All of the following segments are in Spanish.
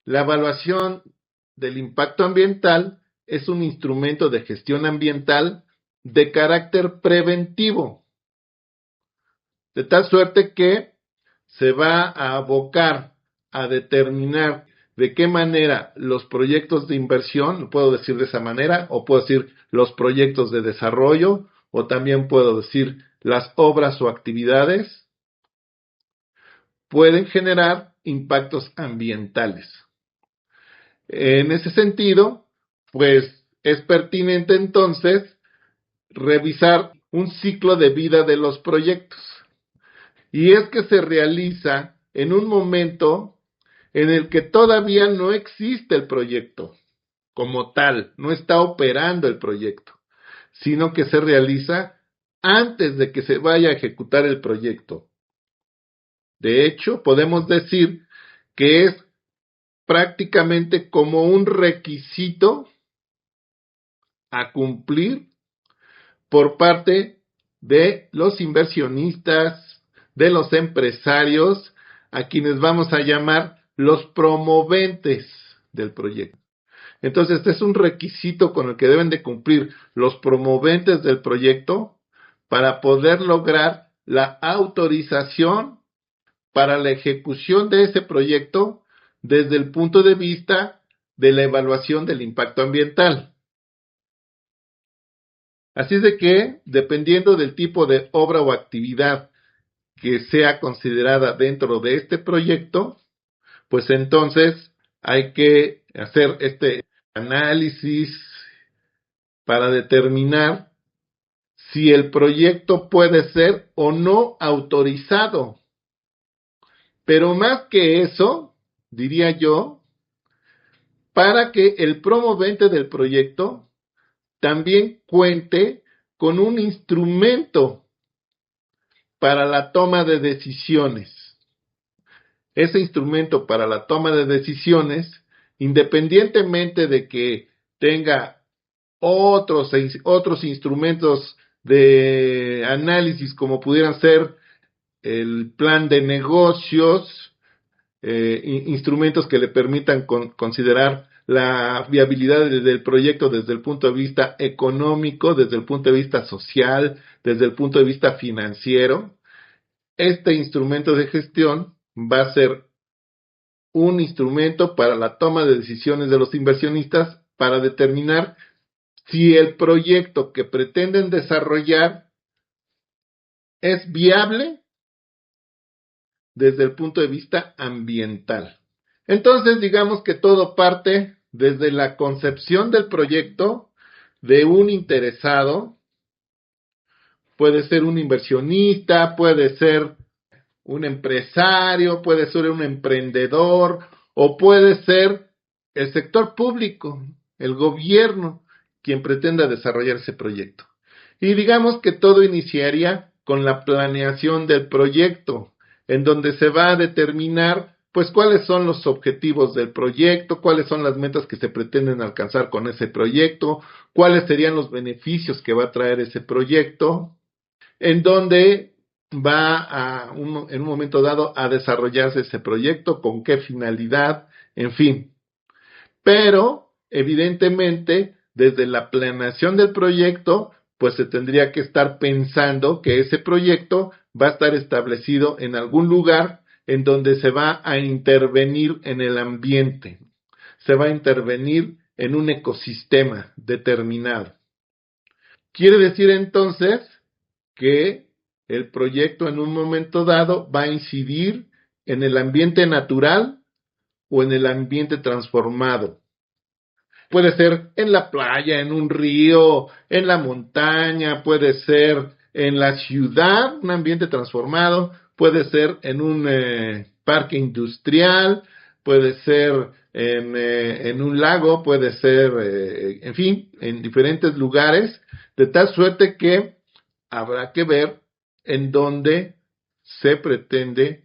La evaluación del impacto ambiental es un instrumento de gestión ambiental de carácter preventivo, de tal suerte que se va a abocar a determinar de qué manera los proyectos de inversión, lo puedo decir de esa manera, o puedo decir los proyectos de desarrollo, o también puedo decir las obras o actividades, pueden generar impactos ambientales. En ese sentido, pues es pertinente entonces revisar un ciclo de vida de los proyectos. Y es que se realiza en un momento en el que todavía no existe el proyecto como tal, no está operando el proyecto, sino que se realiza antes de que se vaya a ejecutar el proyecto. De hecho, podemos decir que es prácticamente como un requisito a cumplir por parte de los inversionistas, de los empresarios, a quienes vamos a llamar los promoventes del proyecto. Entonces, este es un requisito con el que deben de cumplir los promoventes del proyecto para poder lograr la autorización para la ejecución de ese proyecto desde el punto de vista de la evaluación del impacto ambiental. Así es de que, dependiendo del tipo de obra o actividad que sea considerada dentro de este proyecto, pues entonces hay que hacer este análisis para determinar si el proyecto puede ser o no autorizado. Pero más que eso, diría yo, para que el promovente del proyecto también cuente con un instrumento para la toma de decisiones. Ese instrumento para la toma de decisiones, independientemente de que tenga otros instrumentos de análisis como pudieran ser el plan de negocios, instrumentos que le permitan considerar la viabilidad del proyecto desde el punto de vista económico, desde el punto de vista social, desde el punto de vista financiero. Este instrumento de gestión va a ser un instrumento para la toma de decisiones de los inversionistas para determinar si el proyecto que pretenden desarrollar es viable desde el punto de vista ambiental. Entonces, digamos que todo parte desde la concepción del proyecto de un interesado, puede ser un inversionista, puede ser un empresario, puede ser un emprendedor o puede ser el sector público, el gobierno, quien pretenda desarrollar ese proyecto. Y digamos que todo iniciaría con la planeación del proyecto, en donde se va a determinar pues cuáles son los objetivos del proyecto, cuáles son las metas que se pretenden alcanzar con ese proyecto, cuáles serían los beneficios que va a traer ese proyecto, en donde va en un momento dado a desarrollarse ese proyecto, con qué finalidad, en fin. Pero, evidentemente, desde la planeación del proyecto, pues se tendría que estar pensando que ese proyecto va a estar establecido en algún lugar en donde se va a intervenir en el ambiente, se va a intervenir en un ecosistema determinado. Quiere decir entonces que el proyecto en un momento dado va a incidir en el ambiente natural o en el ambiente transformado. Puede ser en la playa, en un río, en la montaña, puede ser en la ciudad, un ambiente transformado, puede ser en un parque industrial, puede ser en un lago, puede ser, en fin, en diferentes lugares, de tal suerte que habrá que ver en dónde se pretende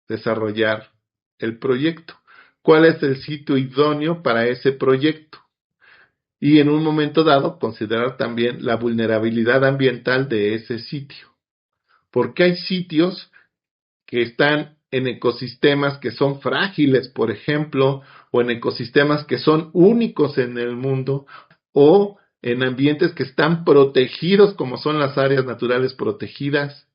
desarrollar el proyecto. ¿Cuál es el sitio idóneo para ese proyecto? Y en un momento dado considerar también la vulnerabilidad ambiental de ese sitio. Porque hay sitios que están en ecosistemas que son frágiles, por ejemplo, o en ecosistemas que son únicos en el mundo, o en ambientes que están protegidos, como son las áreas naturales protegidas,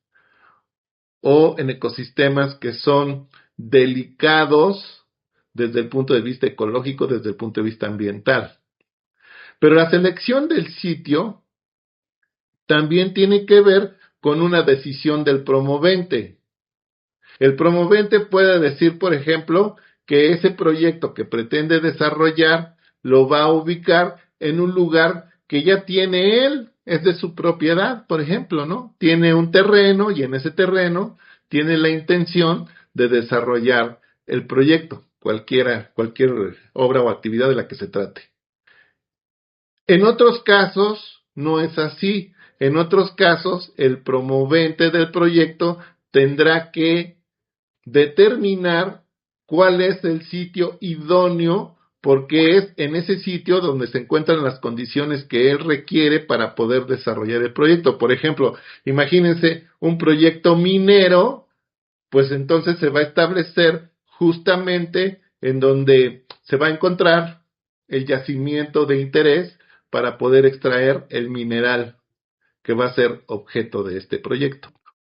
o en ecosistemas que son delicados desde el punto de vista ecológico, desde el punto de vista ambiental. Pero la selección del sitio también tiene que ver con una decisión del promovente. El promovente puede decir, por ejemplo, que ese proyecto que pretende desarrollar lo va a ubicar en un lugar que ya tiene él, es de su propiedad, por ejemplo, ¿no? Tiene un terreno y en ese terreno tiene la intención de desarrollar el proyecto, cualquier obra o actividad de la que se trate. En otros casos no es así. En otros casos, el promovente del proyecto tendrá que determinar cuál es el sitio idóneo, porque es en ese sitio donde se encuentran las condiciones que él requiere para poder desarrollar el proyecto. Por ejemplo, imagínense un proyecto minero, pues entonces se va a establecer justamente en donde se va a encontrar el yacimiento de interés para poder extraer el mineral que va a ser objeto de este proyecto.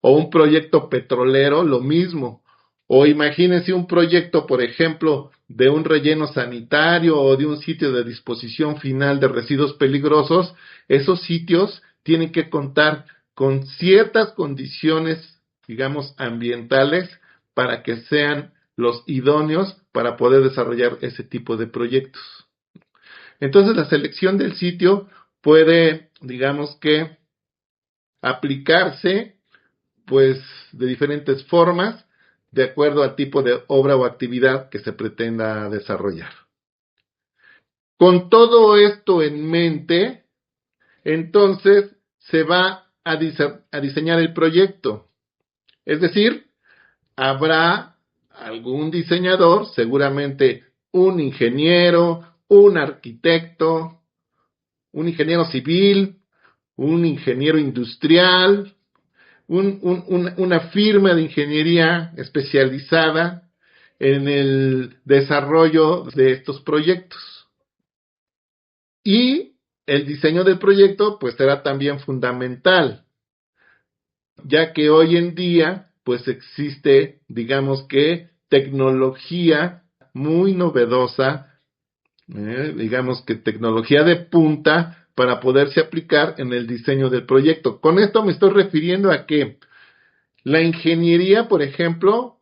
O un proyecto petrolero, lo mismo. O imagínense un proyecto, por ejemplo, de un relleno sanitario o de un sitio de disposición final de residuos peligrosos. Esos sitios tienen que contar con ciertas condiciones, digamos, ambientales para que sean los idóneos para poder desarrollar ese tipo de proyectos. Entonces, la selección del sitio puede, digamos que, aplicarse pues de diferentes formas de acuerdo al tipo de obra o actividad que se pretenda desarrollar. Con todo esto en mente, entonces se va a diseñar el proyecto. Es decir, habrá algún diseñador, seguramente un ingeniero, un arquitecto, un ingeniero civil, un ingeniero industrial, una firma de ingeniería especializada en el desarrollo de estos proyectos. Y el diseño del proyecto pues será también fundamental, ya que hoy en día pues existe, digamos que, tecnología muy novedosa, digamos que tecnología de punta para poderse aplicar en el diseño del proyecto. Con esto me estoy refiriendo a que la ingeniería, por ejemplo,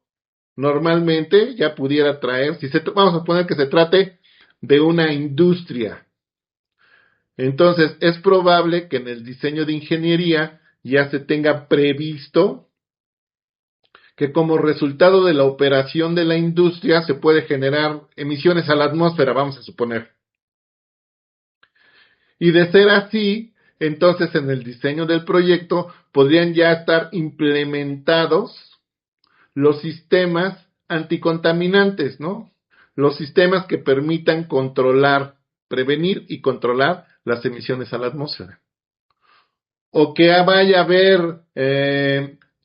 normalmente ya pudiera traer, vamos a poner que se trate de una industria. Entonces, es probable que en el diseño de ingeniería ya se tenga previsto que como resultado de la operación de la industria se puede generar emisiones a la atmósfera, vamos a suponer. Y de ser así, entonces en el diseño del proyecto podrían ya estar implementados los sistemas anticontaminantes, ¿no? Los sistemas que permitan controlar, prevenir y controlar las emisiones a la atmósfera. O que vaya a haber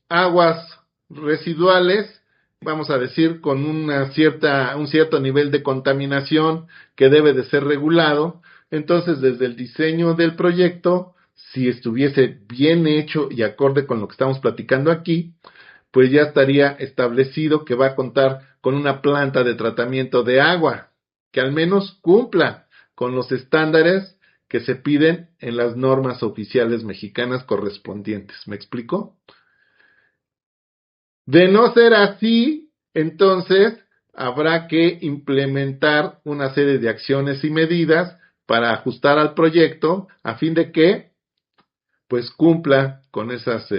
aguas residuales, vamos a decir, con un cierto nivel de contaminación que debe de ser regulado. Entonces, desde el diseño del proyecto, si estuviese bien hecho y acorde con lo que estamos platicando aquí, pues ya estaría establecido que va a contar con una planta de tratamiento de agua que al menos cumpla con los estándares que se piden en las normas oficiales mexicanas correspondientes. ¿Me explico? De no ser así, entonces habrá que implementar una serie de acciones y medidas para ajustar al proyecto a fin de que pues cumpla con esas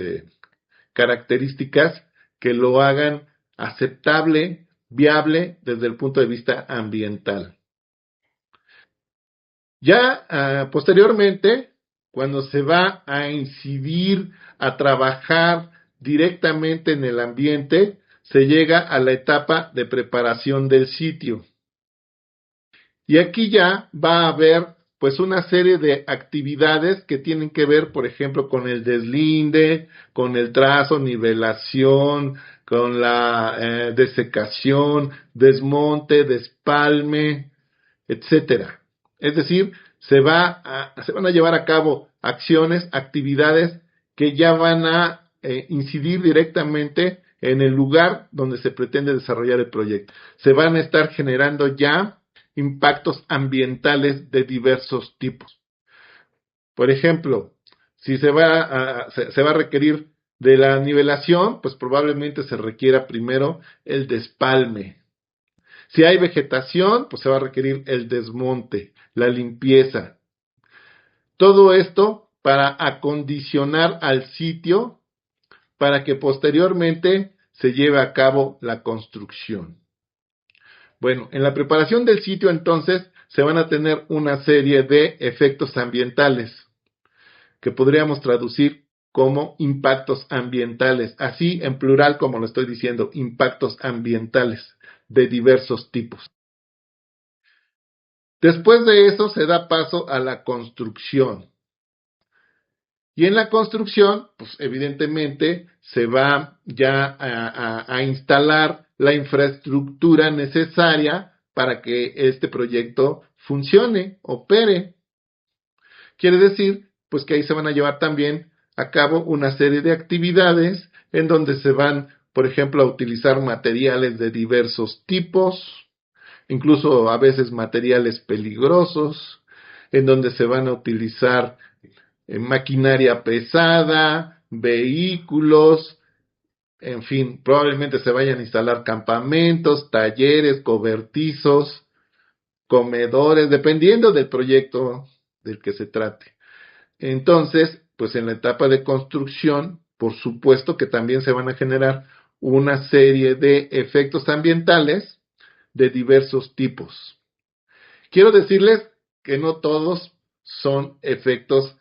características que lo hagan aceptable, viable desde el punto de vista ambiental. Ya posteriormente, cuando se va a incidir, a trabajar directamente en el ambiente, se llega a la etapa de preparación del sitio. Y aquí ya va a haber pues una serie de actividades que tienen que ver, por ejemplo, con el deslinde, con el trazo, nivelación, con la desecación, desmonte, despalme, etcétera. Es decir, se van a llevar a cabo acciones, actividades que ya van a incidir directamente en el lugar donde se pretende desarrollar el proyecto. Se van a estar generando ya impactos ambientales de diversos tipos. Por ejemplo, si se va a requerir de la nivelación, pues probablemente se requiera primero el despalme. Si hay vegetación, pues se va a requerir el desmonte, la limpieza. Todo esto para acondicionar al sitio para que posteriormente se lleve a cabo la construcción. Bueno, en la preparación del sitio entonces se van a tener una serie de efectos ambientales que podríamos traducir como impactos ambientales, así en plural como lo estoy diciendo, impactos ambientales de diversos tipos. Después de eso se da paso a la construcción. Y en la construcción, pues evidentemente se va ya a instalar la infraestructura necesaria para que este proyecto funcione, opere. Quiere decir, pues que ahí se van a llevar también a cabo una serie de actividades en donde se van, por ejemplo, a utilizar materiales de diversos tipos, incluso a veces materiales peligrosos, en donde se van a utilizar maquinaria pesada, vehículos, en fin, probablemente se vayan a instalar campamentos, talleres, cobertizos, comedores, dependiendo del proyecto del que se trate. Entonces, pues en la etapa de construcción, por supuesto que también se van a generar una serie de efectos ambientales de diversos tipos. Quiero decirles que no todos son efectos,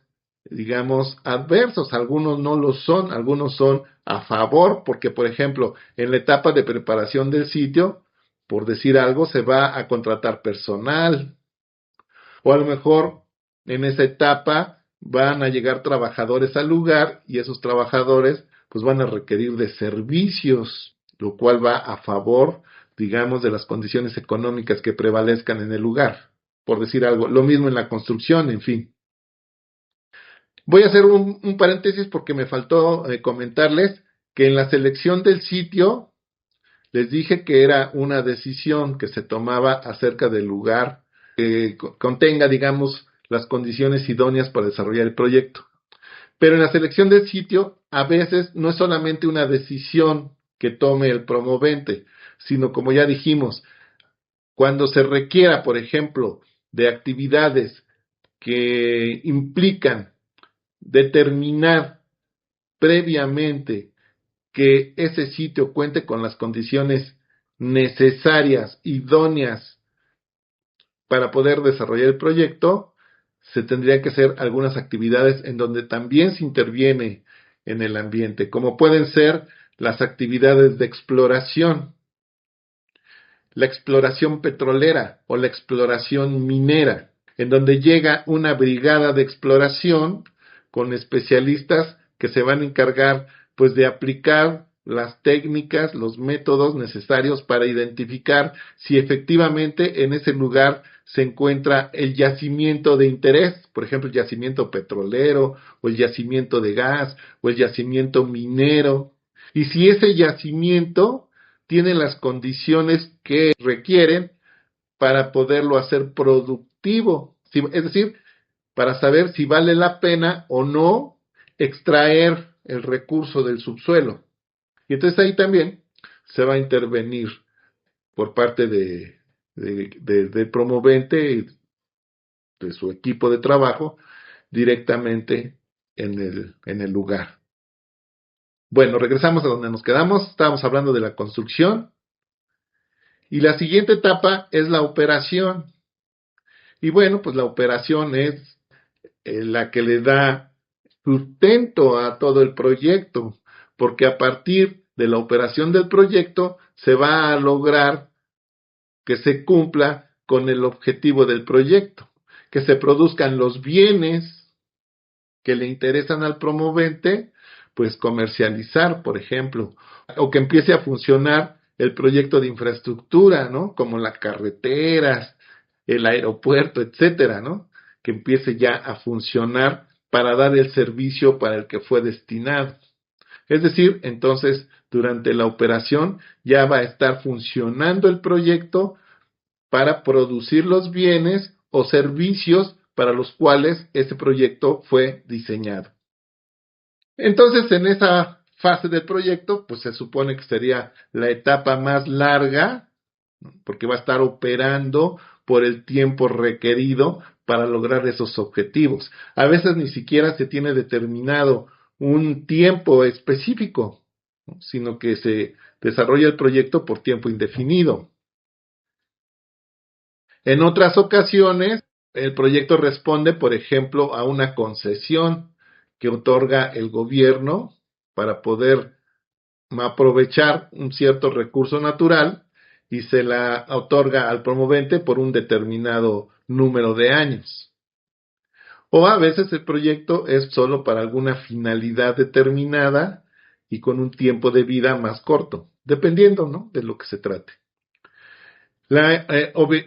digamos, adversos. Algunos no lo son, algunos son a favor, porque, por ejemplo, en la etapa de preparación del sitio, por decir algo, se va a contratar personal, o a lo mejor en esa etapa van a llegar trabajadores al lugar y esos trabajadores pues van a requerir de servicios, lo cual va a favor, digamos, de las condiciones económicas que prevalezcan en el lugar, por decir algo. Lo mismo en la construcción, en fin. Voy a hacer un paréntesis porque me faltó comentarles que en la selección del sitio les dije que era una decisión que se tomaba acerca del lugar que contenga, digamos, las condiciones idóneas para desarrollar el proyecto. Pero en la selección del sitio, a veces no es solamente una decisión que tome el promovente, sino como ya dijimos, cuando se requiera, por ejemplo, de actividades que implican determinar previamente que ese sitio cuente con las condiciones necesarias, idóneas para poder desarrollar el proyecto, se tendría que hacer algunas actividades en donde también se interviene en el ambiente, como pueden ser las actividades de exploración, la exploración petrolera o la exploración minera, en donde llega una brigada de exploración con especialistas que se van a encargar pues de aplicar las técnicas, los métodos necesarios para identificar si efectivamente en ese lugar se encuentra el yacimiento de interés, por ejemplo, el yacimiento petrolero o el yacimiento de gas o el yacimiento minero. Y si ese yacimiento tiene las condiciones que requieren para poderlo hacer productivo, es decir, para saber si vale la pena o no extraer el recurso del subsuelo. Y entonces ahí también se va a intervenir por parte del promovente y de su equipo de trabajo directamente en el lugar. Bueno, regresamos a donde nos quedamos. Estábamos hablando de la construcción. Y la siguiente etapa es la operación. Y bueno, pues la operación es la que le da sustento a todo el proyecto, porque a partir de la operación del proyecto se va a lograr que se cumpla con el objetivo del proyecto, que se produzcan los bienes que le interesan al promovente pues comercializar, por ejemplo, o que empiece a funcionar el proyecto de infraestructura, ¿no? Como las carreteras, el aeropuerto, etcétera, ¿no? Que empiece ya a funcionar para dar el servicio para el que fue destinado. Es decir, entonces, durante la operación ya va a estar funcionando el proyecto para producir los bienes o servicios para los cuales ese proyecto fue diseñado. Entonces, en esa fase del proyecto, pues se supone que sería la etapa más larga, porque va a estar operando por el tiempo requerido para lograr esos objetivos. A veces ni siquiera se tiene determinado un tiempo específico, ¿no? Sino que se desarrolla el proyecto por tiempo indefinido. En otras ocasiones, el proyecto responde, por ejemplo, a una concesión que otorga el gobierno para poder aprovechar un cierto recurso natural y se la otorga al promovente por un determinado número de años. O a veces el proyecto es solo para alguna finalidad determinada y con un tiempo de vida más corto, dependiendo, ¿no?, de lo que se trate.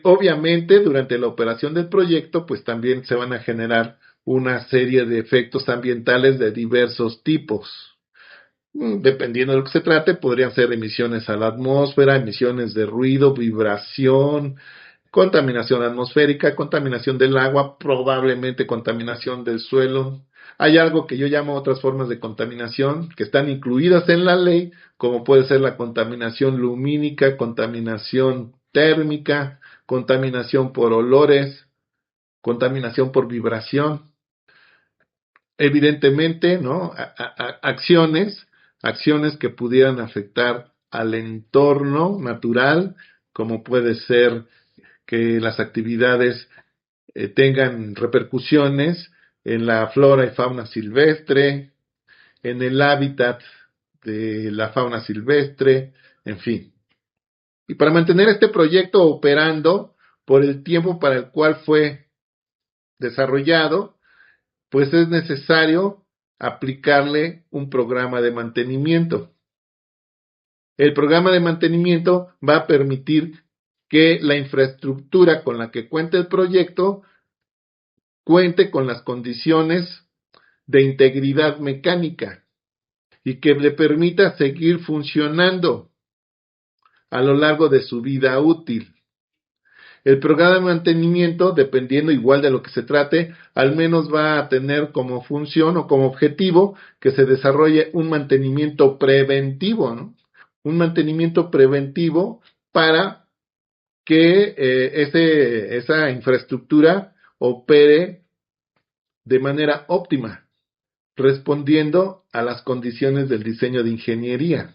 Obviamente, durante la operación del proyecto, pues también se van a generar una serie de efectos ambientales de diversos tipos. Dependiendo de lo que se trate, podrían ser emisiones a la atmósfera, emisiones de ruido, vibración, contaminación atmosférica, contaminación del agua, probablemente contaminación del suelo. Hay algo que yo llamo otras formas de contaminación que están incluidas en la ley, como puede ser la contaminación lumínica, contaminación térmica, contaminación por olores, contaminación por vibración. Evidentemente, ¿no? Acciones que pudieran afectar al entorno natural, como puede ser que las actividades tengan repercusiones en la flora y fauna silvestre, en el hábitat de la fauna silvestre, en fin. Y para mantener este proyecto operando por el tiempo para el cual fue desarrollado, pues es necesario aplicarle un programa de mantenimiento. El programa de mantenimiento va a permitir que la infraestructura con la que cuente el proyecto cuente con las condiciones de integridad mecánica y que le permita seguir funcionando a lo largo de su vida útil. El programa de mantenimiento, dependiendo igual de lo que se trate, al menos va a tener como función o como objetivo que se desarrolle un mantenimiento preventivo, ¿no? Un mantenimiento preventivo para que esa infraestructura opere de manera óptima, respondiendo a las condiciones del diseño de ingeniería.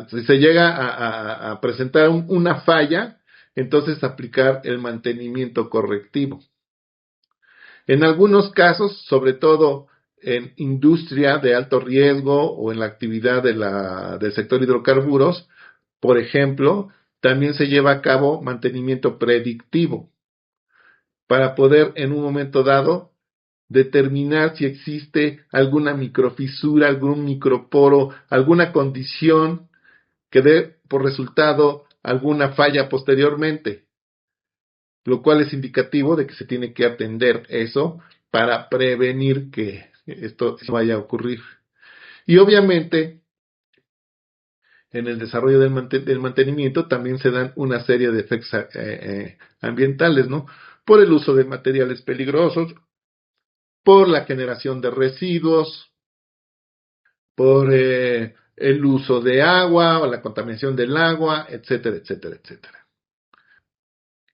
Si se llega a presentar una falla, entonces aplicar el mantenimiento correctivo. En algunos casos, sobre todo en industria de alto riesgo o en la actividad del sector hidrocarburos, por ejemplo, también se lleva a cabo mantenimiento predictivo para poder en un momento dado determinar si existe alguna microfisura, algún microporo, alguna condición que dé por resultado alguna falla posteriormente, lo cual es indicativo de que se tiene que atender eso para prevenir que esto vaya a ocurrir. Y obviamente, en el desarrollo del mantenimiento también se dan una serie de efectos ambientales, ¿no? Por el uso de materiales peligrosos, por la generación de residuos, por el uso de agua o la contaminación del agua, etcétera, etcétera, etcétera.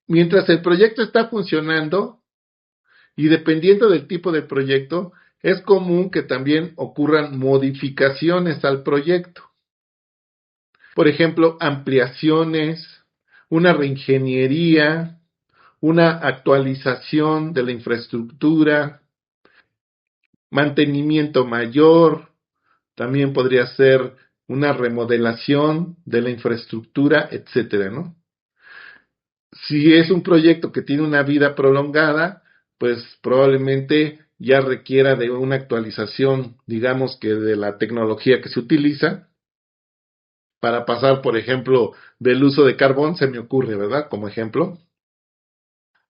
Mientras el proyecto está funcionando y dependiendo del tipo de proyecto, es común que también ocurran modificaciones al proyecto. Por ejemplo, ampliaciones, una reingeniería, una actualización de la infraestructura, mantenimiento mayor, también podría ser una remodelación de la infraestructura, etcétera, ¿no? Si es un proyecto que tiene una vida prolongada, pues probablemente ya requiera de una actualización, digamos que de la tecnología que se utiliza, para pasar, por ejemplo, del uso de carbón, se me ocurre, ¿verdad? Como ejemplo,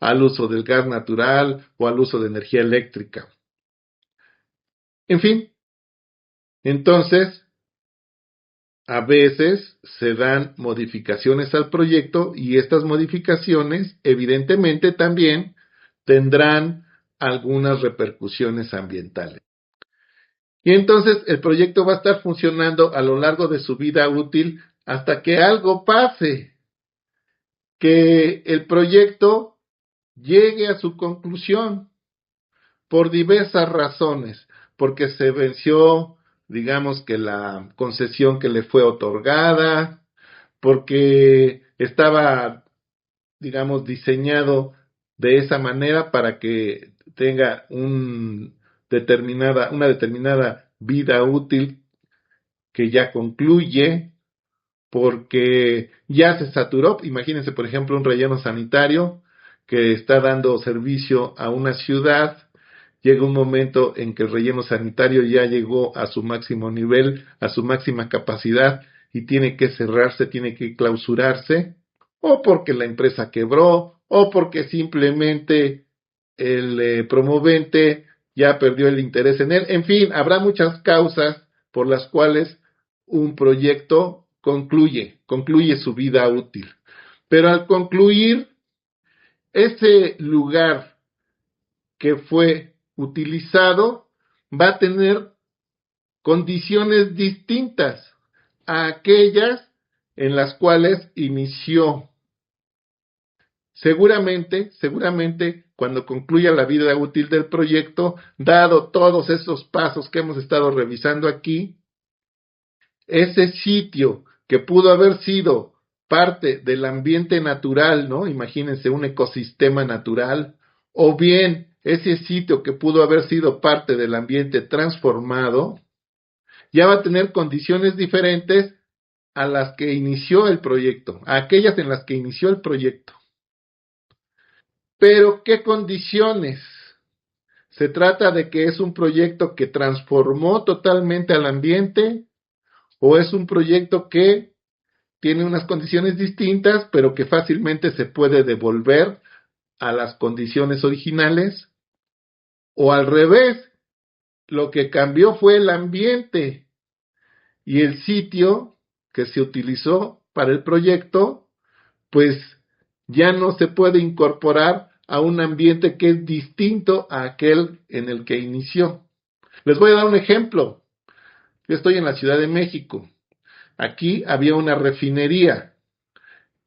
al uso del gas natural o al uso de energía eléctrica. En fin, entonces, a veces se dan modificaciones al proyecto y estas modificaciones, evidentemente, también tendrán algunas repercusiones ambientales. Y entonces el proyecto va a estar funcionando a lo largo de su vida útil hasta que algo pase, que el proyecto llegue a su conclusión por diversas razones, porque se venció, digamos que la concesión que le fue otorgada, porque estaba, digamos, diseñado de esa manera para que tenga una determinada vida útil que ya concluye, porque ya se saturó. Imagínense, por ejemplo, un relleno sanitario que está dando servicio a una ciudad. Llega un momento en que el relleno sanitario ya llegó a su máximo nivel, a su máxima capacidad y tiene que cerrarse, tiene que clausurarse, o porque la empresa quebró, o porque simplemente el promovente ya perdió el interés en él. En fin, habrá muchas causas por las cuales un proyecto concluye su vida útil. Pero al concluir, ese lugar que fue utilizado va a tener condiciones distintas a aquellas en las cuales inició. Seguramente, cuando concluya la vida útil del proyecto, dado todos esos pasos que hemos estado revisando aquí, ese sitio que pudo haber sido parte del ambiente natural, ¿no? Imagínense un ecosistema natural, o bien ese sitio que pudo haber sido parte del ambiente transformado, ya va a tener condiciones diferentes a las que inició el proyecto, a aquellas en las que inició el proyecto. Pero, ¿qué condiciones? Se trata de que es un proyecto que transformó totalmente al ambiente o es un proyecto que tiene unas condiciones distintas, pero que fácilmente se puede devolver a las condiciones originales, o al revés, lo que cambió fue el ambiente y el sitio que se utilizó para el proyecto, pues ya no se puede incorporar a un ambiente que es distinto a aquel en el que inició. Les voy a dar un ejemplo. Yo estoy en la Ciudad de México. Aquí había una refinería.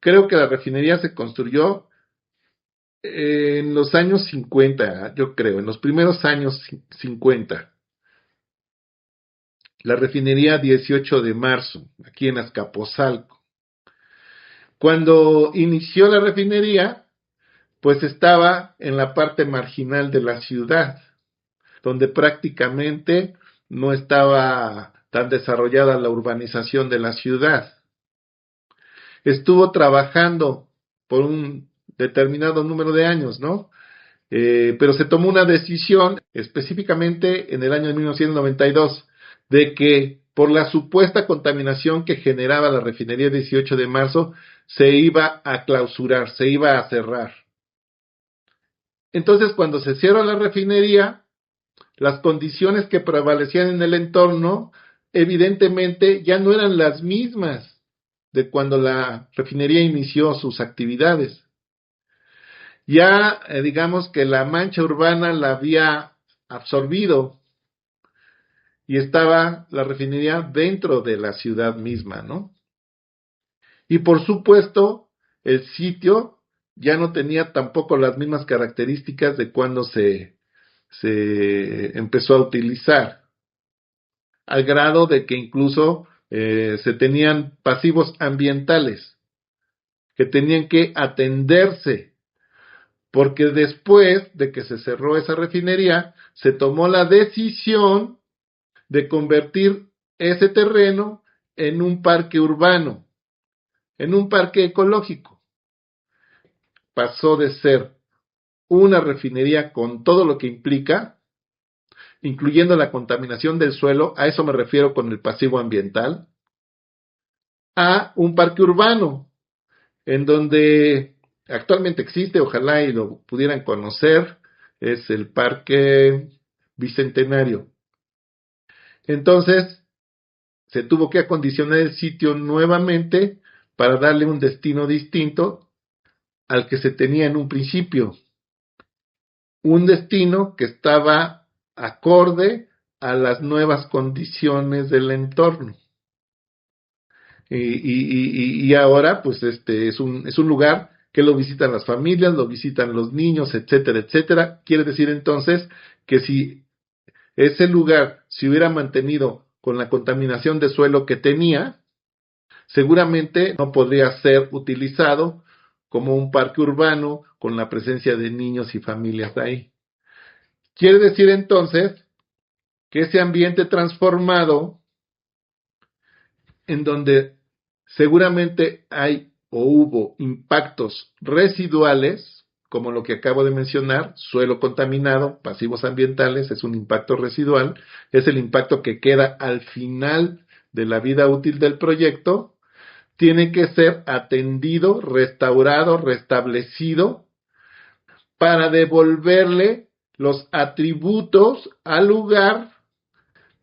Creo que la refinería se construyó en los años 50, yo creo, en los primeros años 50. La refinería 18 de marzo, aquí en Azcapotzalco. Cuando inició la refinería, pues estaba en la parte marginal de la ciudad, donde prácticamente no estaba tan desarrollada la urbanización de la ciudad. Estuvo trabajando por un determinado número de años, ¿no? Pero se tomó una decisión específicamente en el año de 1992 de que por la supuesta contaminación que generaba la refinería 18 de marzo se iba a clausurar, se iba a cerrar. Entonces, cuando se cierra la refinería, las condiciones que prevalecían en el entorno evidentemente ya no eran las mismas de cuando la refinería inició sus actividades. Ya digamos que la mancha urbana la había absorbido y estaba la refinería dentro de la ciudad misma, ¿no? Y por supuesto, el sitio ya no tenía tampoco las mismas características de cuando se empezó a utilizar, al grado de que incluso se tenían pasivos ambientales que tenían que atenderse, porque después de que se cerró esa refinería, se tomó la decisión de convertir ese terreno en un parque urbano, en un parque ecológico. Pasó de ser una refinería con todo lo que implica incluyendo la contaminación del suelo, a eso me refiero con el pasivo ambiental, a un parque urbano, en donde actualmente existe, ojalá y lo pudieran conocer, es el Parque Bicentenario. Entonces, se tuvo que acondicionar el sitio nuevamente para darle un destino distinto al que se tenía en un principio. Un destino que estaba acorde a las nuevas condiciones del entorno. Y ahora, pues, es un lugar que lo visitan las familias, lo visitan los niños, etcétera, etcétera. Quiere decir entonces que si ese lugar se hubiera mantenido con la contaminación de suelo que tenía, seguramente no podría ser utilizado como un parque urbano con la presencia de niños y familias ahí. Quiere decir entonces que ese ambiente transformado, en donde seguramente hay o hubo impactos residuales, como lo que acabo de mencionar, suelo contaminado, pasivos ambientales, es un impacto residual, es el impacto que queda al final de la vida útil del proyecto, tiene que ser atendido, restaurado, restablecido, para devolverle los atributos al lugar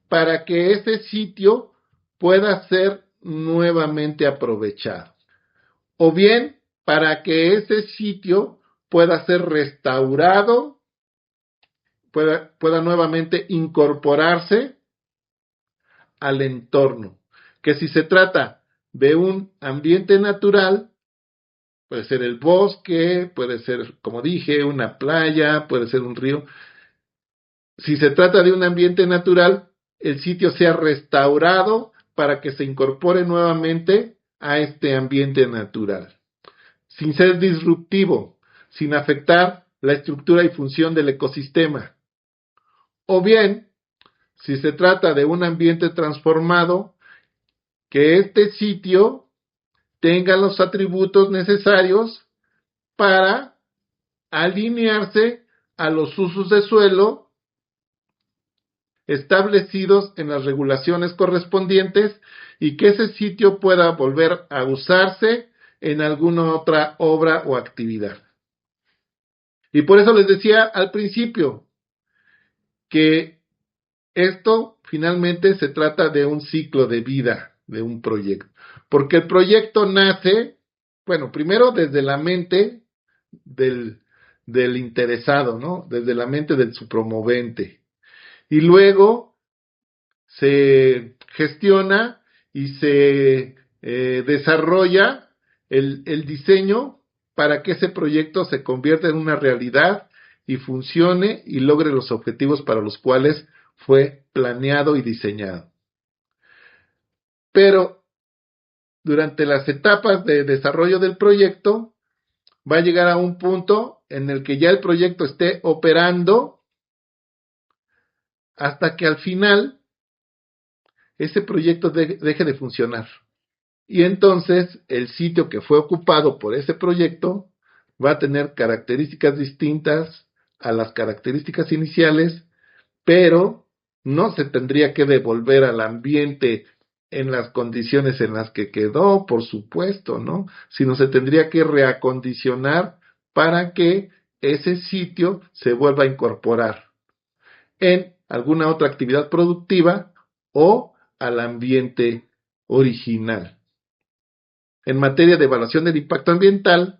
para que ese sitio pueda ser nuevamente aprovechado. O bien para que ese sitio pueda ser restaurado, pueda nuevamente incorporarse al entorno. Que si se trata de un ambiente natural, puede ser el bosque, puede ser, como dije, una playa, puede ser un río. Si se trata de un ambiente natural, el sitio sea restaurado para que se incorpore nuevamente a este ambiente natural, sin ser disruptivo, sin afectar la estructura y función del ecosistema. O bien, si se trata de un ambiente transformado, que este sitio tenga los atributos necesarios para alinearse a los usos de suelo establecidos en las regulaciones correspondientes y que ese sitio pueda volver a usarse en alguna otra obra o actividad. Y por eso les decía al principio que esto finalmente se trata de un ciclo de vida de un proyecto, porque el proyecto nace, bueno, primero desde la mente del interesado, ¿no? Desde la mente de su promovente. Y luego se gestiona y se desarrolla el diseño para que ese proyecto se convierta en una realidad y funcione y logre los objetivos para los cuales fue planeado y diseñado. Pero durante las etapas de desarrollo del proyecto va a llegar a un punto en el que ya el proyecto esté operando hasta que al final ese proyecto deje de funcionar. Y entonces el sitio que fue ocupado por ese proyecto va a tener características distintas a las características iniciales, pero no se tendría que devolver al ambiente en las condiciones en las que quedó, por supuesto, ¿no? Sino se tendría que reacondicionar para que ese sitio se vuelva a incorporar en alguna otra actividad productiva o al ambiente original. En materia de evaluación del impacto ambiental,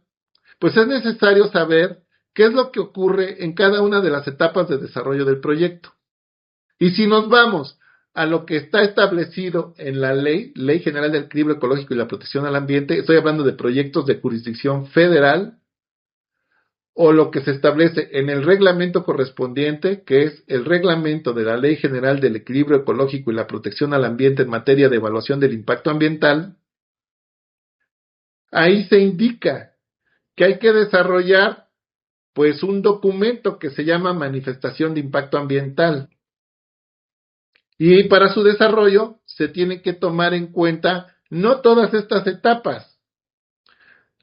pues es necesario saber qué es lo que ocurre en cada una de las etapas de desarrollo del proyecto. Y si nos vamos a lo que está establecido en la Ley General del Equilibrio Ecológico y la Protección al Ambiente, estoy hablando de proyectos de jurisdicción federal, o lo que se establece en el reglamento correspondiente, que es el reglamento de la Ley General del Equilibrio Ecológico y la Protección al Ambiente en materia de evaluación del impacto ambiental, ahí se indica que hay que desarrollar pues un documento que se llama manifestación de impacto ambiental. Y para su desarrollo se tiene que tomar en cuenta no todas estas etapas.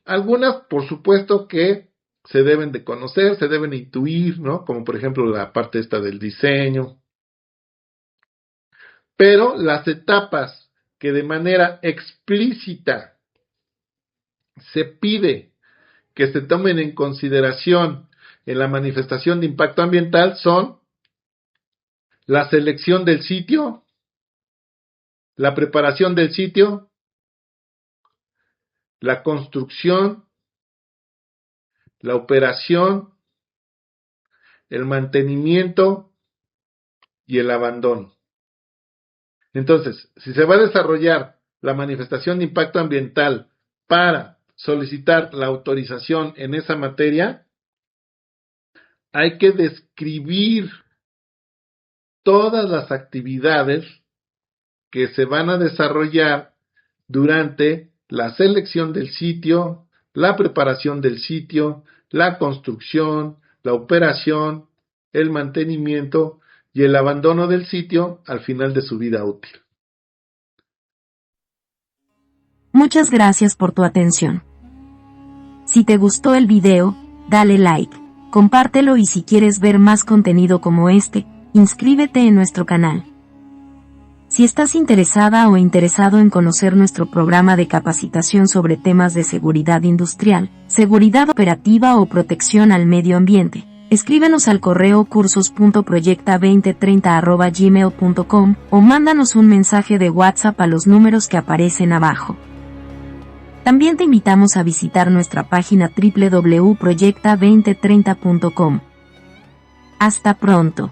Algunas, por supuesto, que se deben de conocer, se deben intuir, ¿no? Como por ejemplo la parte esta del diseño. Pero las etapas que de manera explícita se pide que se tomen en consideración en la manifestación de impacto ambiental son la selección del sitio, la preparación del sitio, la construcción, la operación, el mantenimiento y el abandono. Entonces, si se va a desarrollar la manifestación de impacto ambiental para solicitar la autorización en esa materia, hay que describir todas las actividades que se van a desarrollar durante la selección del sitio, la preparación del sitio, la construcción, la operación, el mantenimiento y el abandono del sitio al final de su vida útil. Muchas gracias por tu atención. Si te gustó el video, dale like, compártelo y si quieres ver más contenido como este, inscríbete en nuestro canal. Si estás interesada o interesado en conocer nuestro programa de capacitación sobre temas de seguridad industrial, seguridad operativa o protección al medio ambiente, escríbenos al correo cursos.proyecta2030@gmail.com o mándanos un mensaje de WhatsApp a los números que aparecen abajo. También te invitamos a visitar nuestra página www.proyecta2030.com. Hasta pronto.